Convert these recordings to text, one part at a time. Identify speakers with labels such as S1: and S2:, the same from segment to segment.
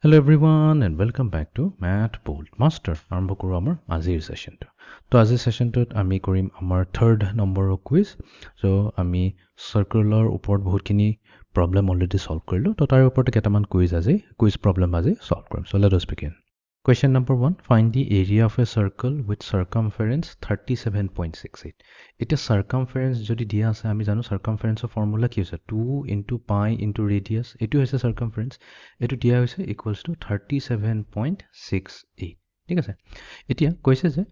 S1: Hello everyone and welcome back to Math Bold Master. আৰম্ভ কৰোঁ আমাৰ আজিৰ সেশনটো। তো আজিৰ সেশনটোত আমি কৰিম আমাৰ থাৰ্ড নম্বৰৰ কুইজ। সো আমি সাৰ্কুলাৰ ওপৰত বহুতখিনি প্ৰবলেম অলৰেডি সলভ কৰিলোঁ। তো তাৰ ওপৰতে কেইটামান কুইজ প্ৰবলেম আজি সলভ কৰিম। So let us begin. Question number 1. Find the area of a circle with circumference 37.68. It is circumference যদি দিয়া আছে আমি জানো circumference formula কি হৈছে 2 into pi into radius. এটো হৈছে circumference. এটো দিয়া হৈছে equals to 37.68. ঠিক আছে। এতিয়া কৈছে যে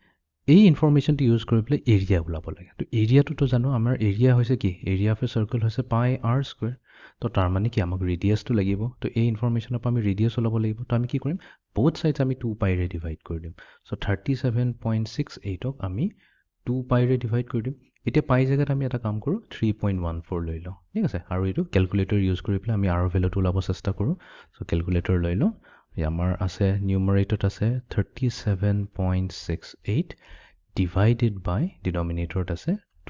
S1: এই ইনফৰমেশনটো ইউজ কৰি পেলাই এৰিয়া ওলাব লাগে। তো এৰিয়াটো তো জানো আমাৰ এৰিয়া হৈছে কি এৰিয়া অফ এ সাৰ্কেল হৈছে pi r স্কয়াৰ। তো তাৰ মানে কি আমাক ৰেডিয়াসটো লাগিব। তো এই ইনফৰমেশনৰ পৰা আমি ৰেডিয়াস ওলাব লাগিব। তো আমি কি কৰিম both sides আমি 2 pi ৰে ডিভাইড কৰি দিম। সো 37.68 ক আমি 2 pi ৰে ডিভাইড কৰি দিম। এতিয়া পাই জায়গাত আমি এটা কাম কৰো 3.14 লৈ লওঁ। ঠিক আছে। আৰু এটো ক্যালকুলেটৰ ইউজ কৰি পেলাই আমি r ভ্যালুটো ওলাব চেষ্টা কৰো। সো ক্যালকুলেটৰ লৈ লওঁ। আমাৰ আছে নিউমাৰেটৰত আছে 37.68 divided by denominator আছে 2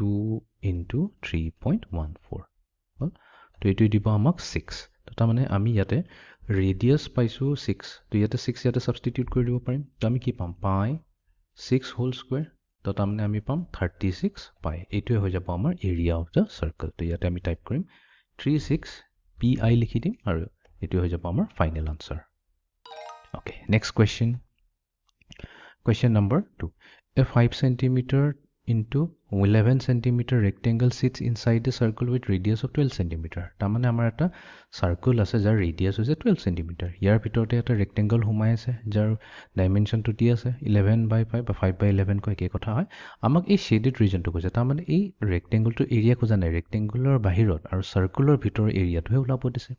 S1: into 3.14 হল। তো এটো দিব আমাক 6। তো তাৰ মানে আমি ইয়াতে ৰেডিয়াস পাইছো 6। তো ইয়াতে 6 ইয়াতে সাবস্টিটিউট কৰি দিব পাৰিম। তো আমি কি পাম পাই 6 হোল স্কয়াৰ। তো তাৰ মানে আমি পাম 36 পাই। এইটোৱে হৈ যাব আমাৰ এৰিয়া অফ দা সাৰ্কেল। তো ইয়াতে আমি টাইপ কৰিম 36 pi লিখি দিম আৰু এইটো হৈ যাব আমাৰ final answer. Okay, next question. Question number 2. A 5 centimeter into 11 centimeter rectangle sits inside the circle with radius of 12 centimeter. তাৰমানে আমাৰ এটা সাৰ্কেল আছে যাৰ ৰেডিয়াস হৈছে 12 centimeter. ইয়াৰ ভিতৰতে এটা ৰেক্টেংগল সোমাই আছে যাৰ ডাইমেনশনটো দি আছে 11 by 5 বা 5 by 11 কয় একে কথা হয়। আমাক এই শেডেড ৰিজনটো কৈছে। তাৰমানে এই ৰেক্টেংগলটো এৰিয়া খোজা নাই, ৰেক্টেংগুলাৰ বাহিৰত আৰু সাৰ্কুলাৰ ভিতৰৰ এৰিয়াটোহে ওলাব দিছে।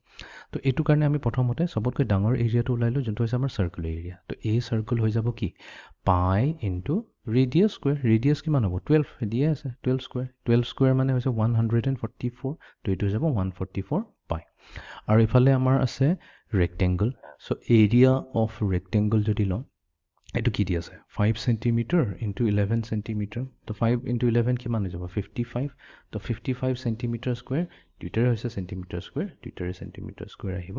S1: তো এইটো কাৰণে আমি প্ৰথমতে সবতকৈ ডাঙৰ এৰিয়াটো ওলাইলো যোনটো হৈছে আমাৰ সাৰ্কুলাৰ এৰিয়া। তো এই সাৰ্কুল হৈ যাব কি পাই ইনটু ৰেডিয়াস স্কয়াৰ। ৰেডিয়াস কিমান হ'ব 12 দিয়ে আছে 12 স্কয়াৰ। 12 স্কয়াৰ মানে হৈছে 144। তো এইটো হৈ যাব 144 পাই। আৰু ইফালে আমাৰ আছে rectangle. So area of rectangle যদি লওঁ এটো কি দি আছে 5 centimeter into 11 centimeter. তো 5 into 11 কিমান হৈ যাব 55। তো 55 centimeter square দুইটাৰে হৈছে centimeter square দুইটাৰে centimeter square আহিব।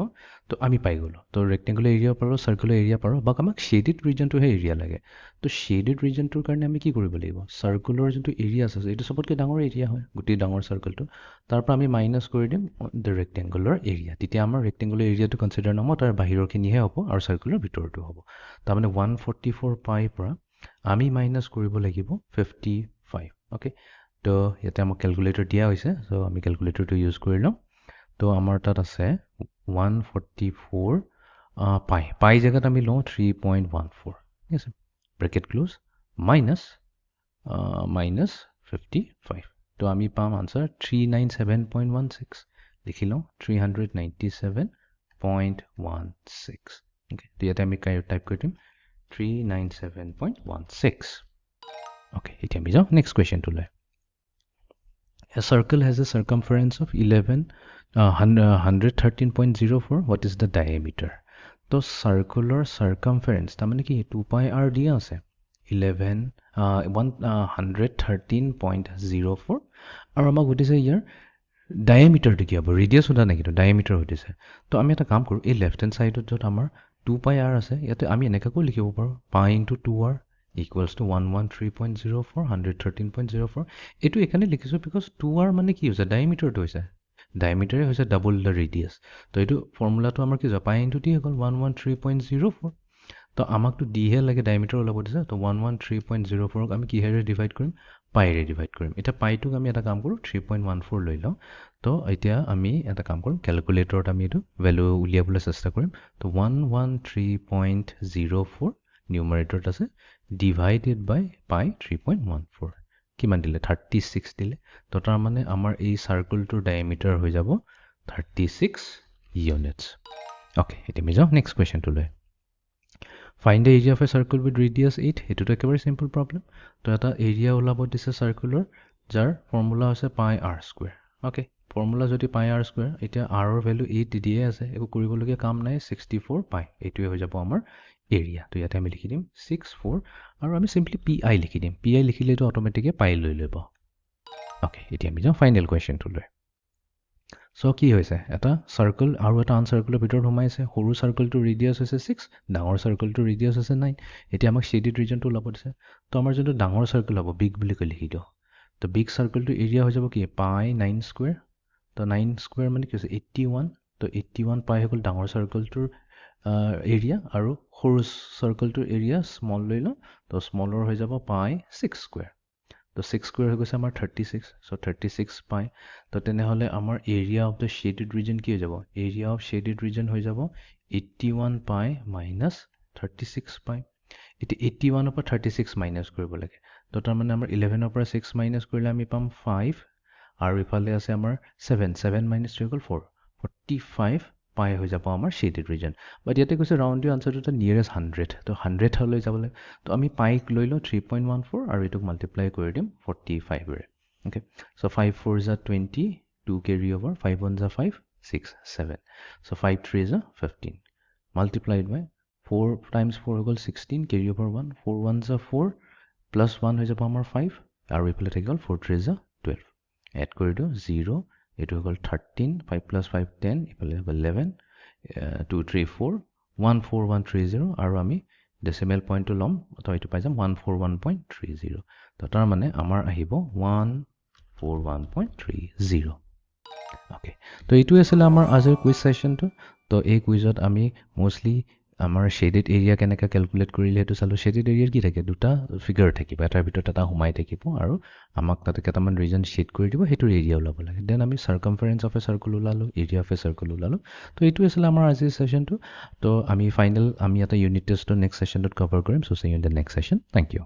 S1: তো আমি পাই গলো। তো ৰেক্টেংগুলাৰ এৰিয়া পাৰো সাৰ্কুলাৰ এৰিয়া পাৰো বাক আমাক শেডেড ৰিজনটোহে এৰিয়া লাগে। তো শেডেড ৰিজনটোৰ কাৰণে আমি কি কৰিব লাগিব সাৰ্কুলাৰ যোনটো এৰিয়া আছে এইটো সবতকৈ ডাঙৰ এৰিয়া হয় গোটেই ডাঙৰ সাৰ্কেলটো। তাৰ পৰা আমি মাইনাস কৰি দিম দ্য ৰেক্টেংগুলাৰ এৰিয়া। তেতিয়া আমাৰ ৰেক্টেংগুলাৰ এৰিয়াটো কনসিডাৰ নম তাৰ বাহিৰৰখিনিহে হ'ব আৰু সাৰ্কুলাৰ ভিতৰটো হ'ব। তাৰ মানে 144 পাই পৰা আমি মাইনাস কৰিব লাগিব 55। ওকে। তো ইয়াতে আমাক ক্যালকুলেটৰ দিয়া হৈছে। সো আমি ক্যালকুলেটৰটো ইউজ কৰি লম। তো আমাৰ তাত আছে 144 পাই। পাই জায়গাত আমি লওঁ 3.14। ঠিক আছে। Bracket close minus 55। তো আমি পাম আনসাৰ 397.16 লিখি লওঁ 397.16। ওকে। তো ইয়াতে আমি টাইপ কৰি দিম 397.16. Okay, এতিয়া আমি যাওঁ next question to লৈ। A circle has a circumference of 113.04. What is the diameter? তো circular circumference তাৰমানে কি 2 pi r দিয়া আছে 113.04 আৰু আমাক সুধিছে ইয়াৰ ডায়ামিটাৰটো কি হ'ব ৰেডিয়াস সোধা নাই কিন্তু ডায়ামিটাৰ সুধিছে। তো আমি এটা কাম কৰো এই লেফট হ্যান্ড সাইডত যত আমাৰ 2 pi r আছে ইয়াতে আমি এনেকাকৈ লিখিব পাৰো pi into 2r equals to 113.04 113.04। এটো এখানে লিখিছো because 2r মানে কি হৈছে ডায়ামিটাৰটো হৈছে ডায়ামিটাৰে হৈছে ডাবল দ্য ৰেডিয়াস। তো এটো ফৰ্মুলাটো আমাৰ কি pi into d হ'ল 113.04। তো আমাকটো d হে লাগে ডায়ামিটাৰ ওলাব দিছে। তো 113.04 ক আমি কিহেৰে ডিভাইড কৰিম পাই ৰে ডিভাইড কৰিম। এটা পাইটোক আমি এটা কাম কৰো 3.14 লৈ লওঁ। তো এতিয়া আমি এটা কাম কৰিম ক্যালকুলেটৰত আমি এটো ভ্যালু উলিয়াবলৈ চেষ্টা কৰিম। তো 113.04 নিউমাৰেটৰত আছে divided by pi 3.14 কিমান দিলে 36 দিলে। তো তাৰ মানে আমাৰ এই সাৰ্কুলটোৰ ডায়ামিটাৰ হৈ যাব 36 ইউনিটস। ওকে, এতিয়া আমি যাওঁ নেক্সট কোৱেশ্চন টু লৈ। Find the area of a circle with radius 8. এটোটো একেবাৰে সিম্পল প্ৰবলেম। তো এটা এৰিয়া ওলাব দিছে সাৰ্কুলাৰ যাৰ ফৰ্মুলা আছে pi r square. Okay, formula যদি pi r স্কয়াৰ এতিয়া r ৰ ভ্যালু 8 দিয়ে আছে একো কৰিবলগীয়া কাম নাই 64 পাই। এইটোৱে হৈ যাব আমাৰ এৰিয়া। তো ইয়াতে আমি লিখি দিম 64 আৰু আমি সিম্পলি pi লিখি দিম। pi লিখিলে এটো অটোমেটিকলি পাই লৈ ল'ব। ওকে, এতিয়া আমি যাওঁ ফাইনেল কোৱেশ্চন টু লৈ। চ' কি হৈছে এটা চাৰ্কল আৰু এটা আনচাৰ্কলৰ ভিতৰত সোমাইছে সৰু চাৰ্কলটো ৰেডিয়াছ হৈছে 6 ডাঙৰ চাৰ্কলটো ৰেডিয়াছ হৈছে 9 এতিয়া আমাক শেডেড ৰিজনটো ওলাব দিছে তো আমাৰ যোনটো ডাঙৰ চাৰ্কল হ'ব বিগ বুলি কৈ লিখি দিওঁ তো বিগ চাৰ্কলটো এৰিয়া হৈ যাব কি পাই 9 স্কুৱেৰ তো 9 স্কুৱেৰ মানে কি হৈছে 81 তো 81 পাই হৈ গ'ল ডাঙৰ চাৰ্কলটোৰ এৰিয়া আৰু সৰু চাৰ্কলটোৰ এৰিয়া স্মল লৈ লওঁ তো স্মলৰ হৈ যাব পাই 6 স্কুৱেৰ তো 6 স্কুৱেৰ হৈ গৈছে আমাৰ 36 চ' 36 পাই তো তেনেহ'লে আমাৰ area of the shaded region কি হৈ যাব এৰিয়া অফ শেডেড ৰিজন হৈ যাব 81 পাই মাইনাছ 36 পাই এতিয়া 81ৰ পৰা 36 মাইনাছ কৰিব লাগে তো তাৰমানে আমাৰ 11ৰ পৰা 6 মাইনাছ কৰিলে আমি পাম 5 আৰু ইফালে আছে আমাৰ 7 মাইনাছ হৈ গ'ল 4 45 পাই হৈ যাব আমাৰ শেডেড ৰিজন বাট ইয়াতে কৈছে ৰাউণ্ড দি আনচাৰটো এটা নিয়েৰেষ্ট 100 তো 100 লৈ যাবলৈ তো আমি পাইক লৈ লওঁ 3.14 আৰু এইটোক মাল্টিপ্লাই কৰি দিম 45ৰে okay so' 5 4 is 20 2 carry over 5 1 is 5 6 7 so 5 3 is 15 multiplied by 4 times 4 হৈ গ'ল 16 carry over 1 4 1 is 4 plus 1 হৈ যাব আমাৰ 5 আৰু এইফালে থাকি গ'ল 4 3 is 12 এড কৰি দিওঁ 0 এইটো হৈ গ'ল 13 5 plus 5 10 ইফালে হৈ গ'ল 11 2 3 4 14130 আৰু আমি ডেচিমেল পইণ্টটো ল'ম তো এইটো পাই যাম 141.30 তো তাৰ মানে আমাৰ আহিব 141.30 অ'কে তো এইটোৱে আছিলে আমাৰ আজিৰ কুইজ ছেশ্যনটো তো এই কুইজত আমি মষ্টলি আমাৰ শেডেড এৰিয়া কেনেকৈ কেলকুলেট কৰিলে সেইটো চালোঁ শেডেড এৰিয়াৰ কি থাকে দুটা ফিগাৰ থাকিব এটাৰ ভিতৰত এটা সোমাই থাকিব আৰু আমাক তাতে কেইটামান ৰিজন শ্বেড কৰি দিব সেইটোৰ এৰিয়া ওলাব লাগে দেন আমি চাৰ্কামফাৰেঞ্চ অফ এ চাৰ্কল ওলালোঁ এৰিয়া অফ এ চাৰ্কল ওলালোঁ তো এইটোৱে আছিলে আমাৰ আজিৰ ছেশ্যনটো তো আমি এটা ইউনিট টেষ্টৰ নেক্সট ছেশ্যনটোত কভাৰ কৰিম so' see you in the next session thank U